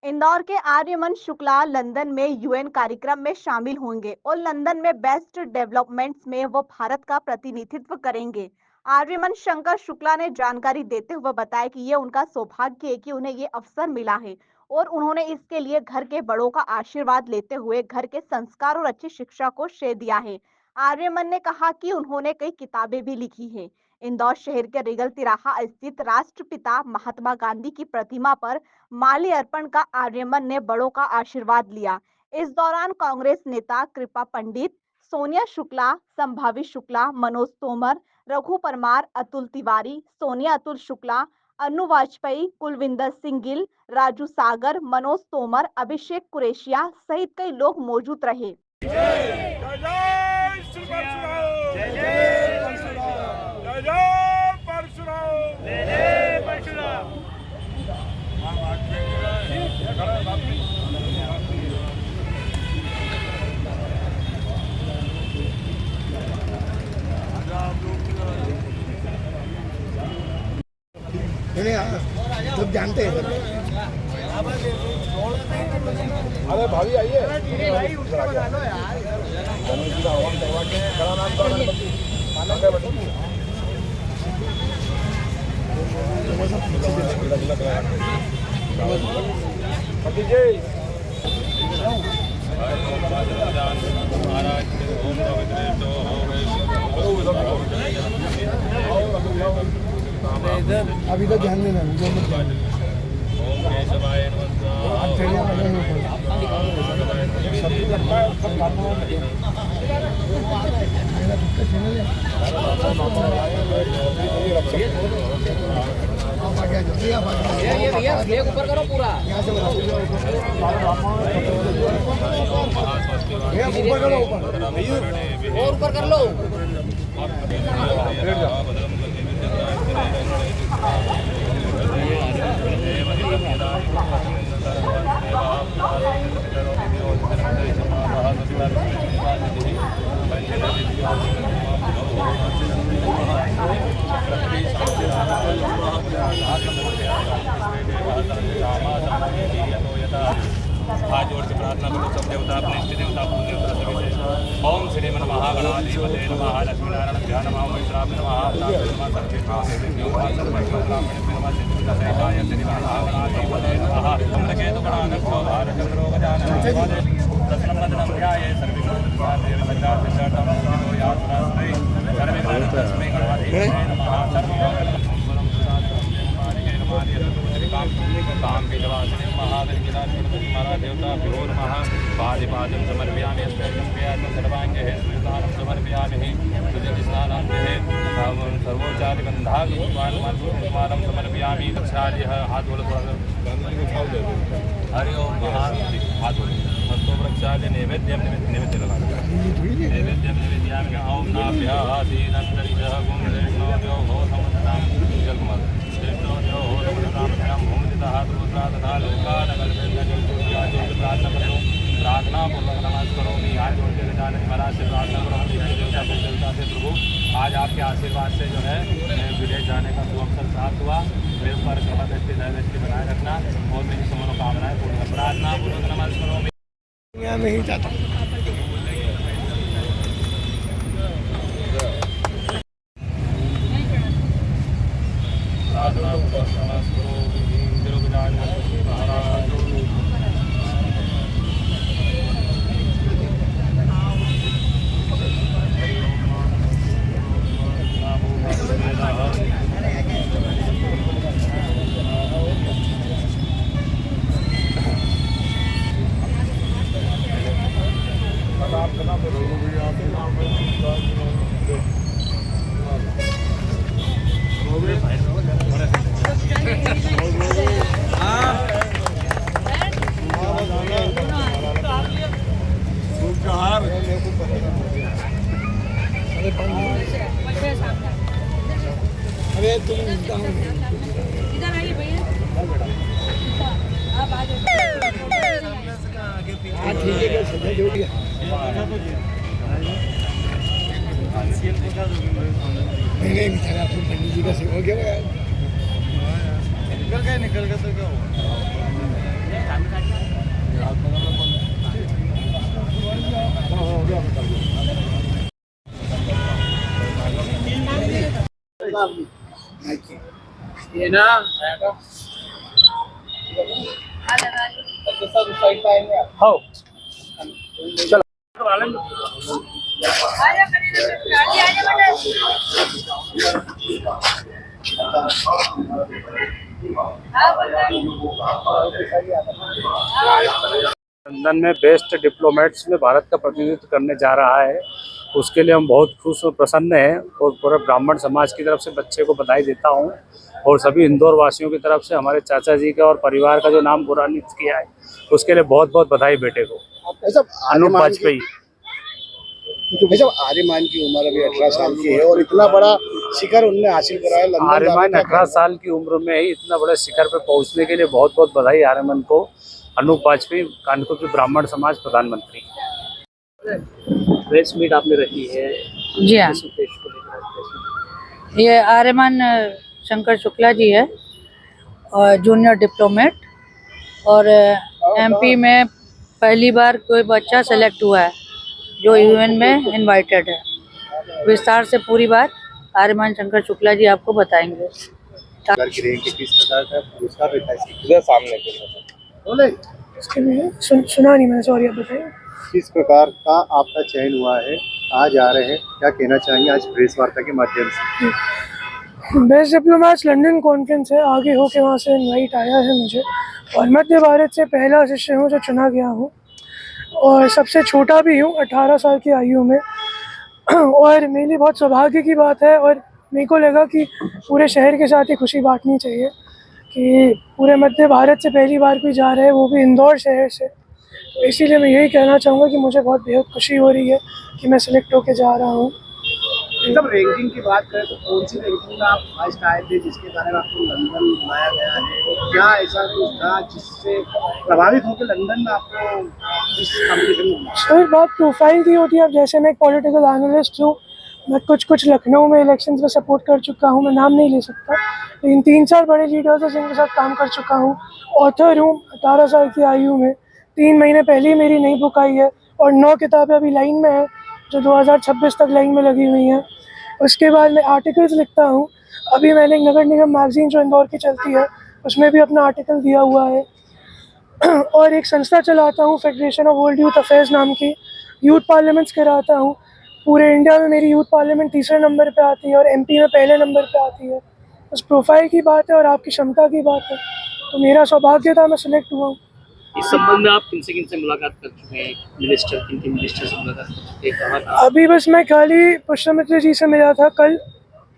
इंदौर के आर्यमन शुक्ला लंदन में यूएन कार्यक्रम में शामिल होंगे और लंदन में बेस्ट डेवलपमेंट्स में वो भारत का प्रतिनिधित्व करेंगे। आर्यमन शंकर शुक्ला ने जानकारी देते हुए बताया कि ये उनका सौभाग्य है कि उन्हें ये अवसर मिला है और उन्होंने इसके लिए घर के बड़ों का आशीर्वाद लेते हुए घर के संस्कार और अच्छी शिक्षा को श्रेय दिया है। आर्यमन ने कहा कि उन्होंने कई किताबें भी लिखी हैं। इंदौर शहर के रिगल तिराहा स्थित राष्ट्रपिता महात्मा गांधी की प्रतिमा पर माल्यार्पण का आर्यमन ने बड़ों का आशीर्वाद लिया। इस दौरान कांग्रेस नेता कृपा पंडित, सोनिया शुक्ला, संभावित शुक्ला, मनोज तोमर, रघु परमार, अतुल तिवारी, सोनिया अतुल शुक्ला, अनु वाजपेयी, कुलविंदर सिंह गिल, राजू सागर, मनोज तोमर, अभिषेक कुरेशिया सहित कई लोग मौजूद रहे। सब जानते हैं। अरे भाभी आइए। अभी तो ध्यान देना ये ऊपर करो पूरा और ऊपर कर लो। हाथ जोड़ के प्रार्थना करो सब देवता अपने इष्ट देवता पूज्य ओम श्री मन महागणाधिपते नमः लक्ष्मीनारायण ध्यान नमः वैश्राम नमः देवता भ्यो नमः पादिपादं समर्पयामि सर्वांगे समर्पयामि सर्वोच्चारिगन्धागमानं समर्पयामि दक्षादिः हाथ हरि ओम हाथ हस्तो वृक्षादि नैवेद्यं नैवेद्य लगा नैवेद्यं निवेदयामि ओम नाभ्यः आसीदन्तरिक्षः कुंभलेशो भो समस्तां जगमग श्रेष्ठो जो हो राम भूमितः तथा प्रार्थना करो प्रार्थना पूर्वक नमाज करो मैं हाथ जोड़ के जाने महाराज से प्रार्थना करो देवता को देवता से प्रभु आज आपके आशीर्वाद से जो है विदेश जाने का सुअवसर प्राप्त हुआ। मेरे ऊपर कृपा दृष्टि दृष्टि बनाए रखना और मेरी मनोकामनाएं पूर्ण प्रार्थना पूर्वक नमाज करो मैं ही चाहता हूँ। प्रार्थना पूर्वक नमाज करो अरे तुम इधर आइए भैया आप आ जाओ। ठीक है क्या सजा जोड़ दिया नहीं बेचारा अपने पंडित जी का सेवा हो गया निकल गए तो क्या हुआ। ये ना हो लंदन में बेस्ट डिप्लोमेट्स में भारत का प्रतिनिधित्व करने जा रहा है। उसके लिए हम बहुत खुश और प्रसन्न हैं और पूरे ब्राह्मण समाज की तरफ से बच्चे को बधाई देता हूं और सभी इंदौर वासियों की तरफ से हमारे चाचा जी का और परिवार का जो नाम गौरवान्वित किया है उसके लिए बहुत बहुत बधाई बेटे को। अनूप वाजपेयी आर्यमान की उम्र अभी 18 साल की है और इतना बड़ा शिखर उन्होंने हासिल करा है। लंदन आर्यमान 18 साल की उम्र में ही इतना बड़े शिखर पे पहुंचने के लिए बहुत बहुत बधाई आर्यमान को। अनूप वाजपेयी कानपुर के ब्राह्मण समाज प्रधानमंत्री। प्रेस मीट आपने रखी है जी हाँ, ये आर्यमान शंकर शुक्ला जी है और जूनियर डिप्लोमेट और एमपी में पहली बार कोई बच्चा सेलेक्ट हुआ है जो यूएन में इनवाइटेड है। विस्तार से पूरी बात आर्यमान शंकर शुक्ला जी आपको बताएंगे। सुना नहीं मैंने, सॉरी, आप बताइए। किस प्रकार का आपका चयन हुआ है, कहाँ जा रहे हैं, क्या कहना चाहेंगे आज प्रेस वार्ता के माध्यम से? बेस्ट डिप्लोमेट्स लंदन कॉन्फ्रेंस है, आगे हो के वहाँ से इनवाइट आया है मुझे और मध्य भारत से पहला शिष्य हूँ जो चुना गया हूँ और सबसे छोटा भी हूँ 18 साल की आयु में। और मेरे लिए बहुत सौभाग्य की बात है और मेरे को लगा कि पूरे शहर के साथ ही खुशी बांटनी चाहिए कि पूरे मध्य भारत से पहली बार कोई जा रहा है, वो भी इंदौर शहर से। तो इसीलिए मैं यही कहना चाहूँगा कि मुझे बहुत बेहद खुशी हो रही है कि मैं सिलेक्ट होके जा रहा हूँ। जब रैंकिंग की बात करें तो कौन सी रैंकिंग में आप फर्स्ट आए थे जिसके कारण आपको लंदन बुलाया गया है? क्या ऐसा कुछ था जिससे प्रभावित होकर लंदन में आपको इस कॉम्पिटिशन में? सर, बात प्रोफाइल की होती है। अब जैसे मैं एक पॉलिटिकल एनालिस्ट हूँ, मैं कुछ लखनऊ में इलेक्शंस में सपोर्ट कर चुका हूँ, मैं नाम नहीं ले सकता, लेकिन 3-4 बड़े लीडर्स हैं जिनके साथ काम कर चुका हूँ। ऑथर हूँ 18 साल की आयु में, 3 महीने पहले ही मेरी नई बुक आई है और 9 किताबें अभी लाइन में हैं जो 2026 तक लाइन में लगी हुई हैं। उसके बाद मैं आर्टिकल्स लिखता हूँ। अभी मैंने एक नगर निगम मैगजीन जो इंदौर की चलती है उसमें भी अपना आर्टिकल दिया हुआ है। और एक संस्था चलाता हूँ federation of world youth affairs नाम की, यूथ पार्लियामेंट्स कराता हूँ। पूरे इंडिया में मेरी यूथ पार्लियामेंट तीसरे नंबर पे आती है और एमपी में पहले नंबर पे आती है। बस प्रोफाइल की बात है और आपकी क्षमता की बात है, तो मेरा सौभाग्य था, मैं सिलेक्ट हुआ हूँ। इस संबंध में आप किनसे मुलाकात कर चुके हैं? किन मिनिस्टर से मुलाकात कर चुके हैं? कहाँ? अभी बस मैं खाली पुष्पमित्र जी से मिला था कल,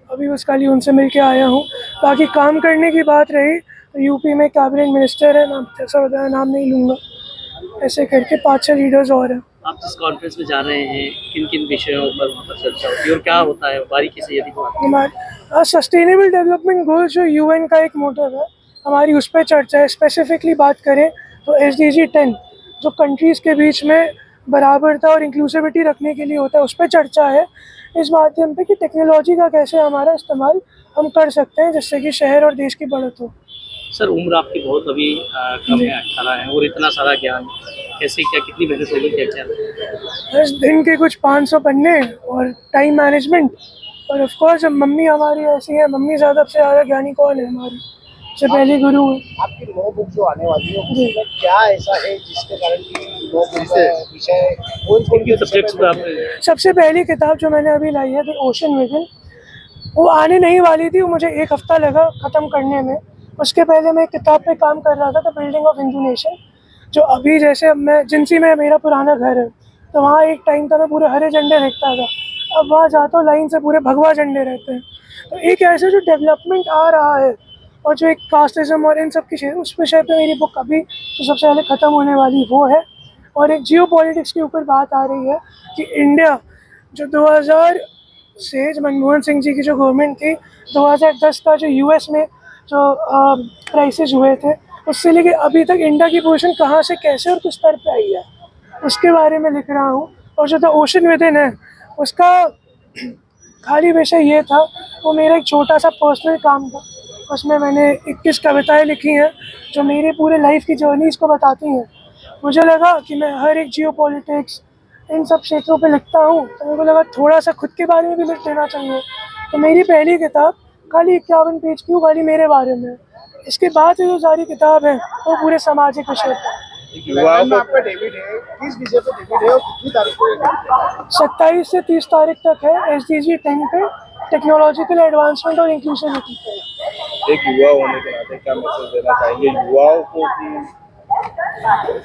अभी बस खाली उनसे मिल के आया हूँ। बाकी काम करने की बात रही तो यूपी में कैबिनेट मिनिस्टर है, नाम ऐसा बताया, नाम नहीं लूँगा, ऐसे करके 5-6 लीडर्स और हैं। आप जिस कॉन्फ्रेंस में जा रहे हैं किन विषयों पर वहाँ पर चर्चा होती है और क्या होता है बारीकी से यदि हमारे सस्टेनेबल डेवलपमेंट गोल जो यूएन का एक मोटिव है, हमारी उस पर चर्चा है। स्पेसिफिकली बात करें तो SDG 10 जो कंट्रीज़ के बीच में बराबरता और इंक्लूसिविटी रखने के लिए होता है, उस पर चर्चा है इस माध्यम पे कि टेक्नोलॉजी का कैसे हमारा इस्तेमाल हम कर सकते हैं जिससे कि शहर और देश की बढ़त हो। सर, उम्र आपकी बहुत अभी कम है, 18 है, और इतना सारा ज्ञान कैसे, क्या कितनी मेहनत लगी, क्या बस दिन के कुछ 500 पन्ने और टाइम मैनेजमेंट, और ऑफ कोर्स मम्मी हमारी ऐसी है, मम्मी ज़्यादा से ज़्यादा ज्ञानी कौन है, हमारी से पहले गुरु है। आपकी 9 बुक जो आने वाली है उसमें क्या ऐसा है जिसके कारण की 9 बुक विषय कौन सब्जेक्ट्स पर आप? सबसे पहली किताब जो मैंने अभी लाई है द ओशन विजन, वो आने नहीं वाली थी, वो मुझे 1 हफ्ता लगा ख़त्म करने में। उसके पहले मैं एक किताब पे काम कर रहा था, the building of Hindu nation, जो अभी जैसे मैं जिंसी में मेरा पुराना घर है, तो वहाँ एक टाइम था मैं पूरे हरे झंडे देखता था, अब वहाँ जाता हूँ लाइन से पूरे भगवा झंडे रहते हैं। तो एक ऐसे जो डेवलपमेंट आ रहा है और जो एक कास्टिज्म और इन सब की चीज़, उस विषय पे मेरी बुक अभी जो सबसे पहले ख़त्म होने वाली वो है। और एक जियो पॉलिटिक्स के ऊपर बात आ रही है कि इंडिया जो 2000 से मनमोहन सिंह जी की जो गवर्नमेंट थी, 2010 का जो US में जो क्राइसिस हुए थे, उससे लेके अभी तक इंडिया की पोजीशन कहाँ से कैसे और किस स्तर पे आई है, उसके बारे में लिख रहा हूँ। और जो द ओशन विदिन है उसका खाली विषय ये था, वो मेरा एक छोटा सा पर्सनल काम था, उसमें मैंने 21 कविताएं लिखी हैं जो मेरे पूरे लाइफ की जर्नीज़ को बताती हैं। मुझे लगा कि मैं हर एक जियो पॉलिटिक्स इन सब क्षेत्रों पे लिखता हूँ, तो मेरे को लगा थोड़ा सा खुद के बारे में भी लिख देना चाहिए। तो मेरी पहली किताब खाली 51 पेज की वो खाली मेरे बारे में है। इसके बाद से जो सारी किताब है वो पूरे सामाजिक विषय पर। युवाओं में आपका डेबिट है, किस विषय पे डेबिट है और कितनी तारीख को ये डेबिट है? 27 से 30 तारीख तक है SDG 10 पे, टेक्नोलॉजिकल एडवांसमेंट और इंक्लूसिविटी पे। एक युवा होने के नाते क्या मैसेज देना चाहेंगे युवाओं को कि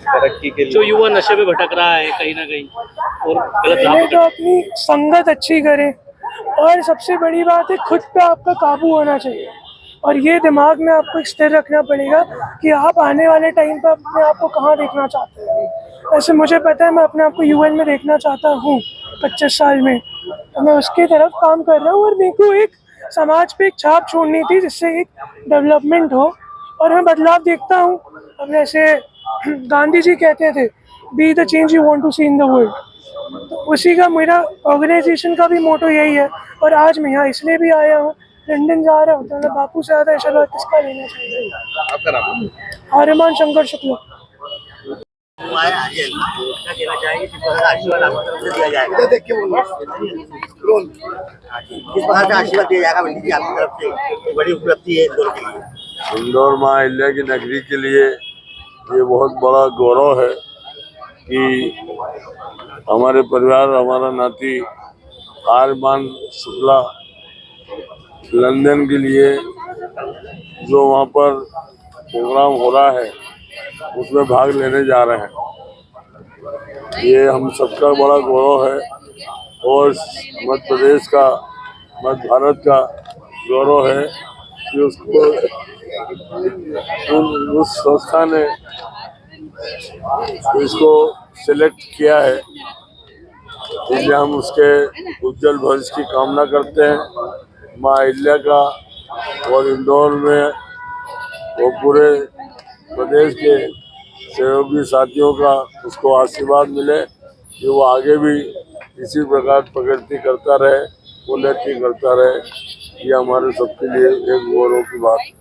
तरक्की के लिए? जो युवा नशे में भटक रहा है कहीं ना कहीं और गलत राह पहले पकड़ तो अपनी संगत अच्छी करें और सबसे बड़ी बात है खुद पे आपका काबू होना चाहिए और ये दिमाग में आपको स्थिर रखना पड़ेगा कि आप आने वाले टाइम पर अपने आप को कहाँ देखना चाहते हैं। ऐसे मुझे पता है मैं अपने आप को UN में देखना चाहता हूँ 25 साल में, तो मैं उसकी तरफ काम कर रहा हूँ और मेरे को एक समाज पे एक छाप छोड़नी थी जिससे एक डेवलपमेंट हो और मैं बदलाव देखता हूँ। अब जैसे गांधी जी कहते थे be the change you want to see in the world, तो उसी का मेरा ऑर्गेनाइजेशन का भी मोटो यही है। और आज मैं यहाँ इसलिए भी आया हूँ, लंदन जा रहा हूँ तो मैं बापू से ज़्यादा आशीर्वाद किसका लेना चाहिए। आपका नाम? आर्यमान शंकर शुक्ला। इधर देख के बोलो। रोल। किस प्रकार का आशीर्वाद दिया जाएगा मंडी जी आपकी तरफ से? बड़ी उपलब्धि है इंदौर के लिए। इंदौर माँ अहिल्या की नगरी के लिए ये बहुत बड़ा गौरव है कि हमारे परिवार हमारा नाती आर्यमान शुक्ला लंदन के लिए जो वहाँ पर प्रोग्राम हो रहा है उसमें भाग लेने जा रहे हैं। ये हम सबका बड़ा गौरव है और मध्य प्रदेश का, मध्य भारत का गौरव है कि उसको उस संस्था ने इसको सिलेक्ट किया है, इसलिए हम उसके उज्जवल भविष्य की कामना करते हैं। माँ अहिल्या का और इंदौर में वो पूरे प्रदेश के सहयोगी साथियों का उसको आशीर्वाद मिले कि वो आगे भी इसी प्रकार प्रगति करता रहे, उन्नति करता रहे। ये हमारे सबके लिए एक गौरव की बात है।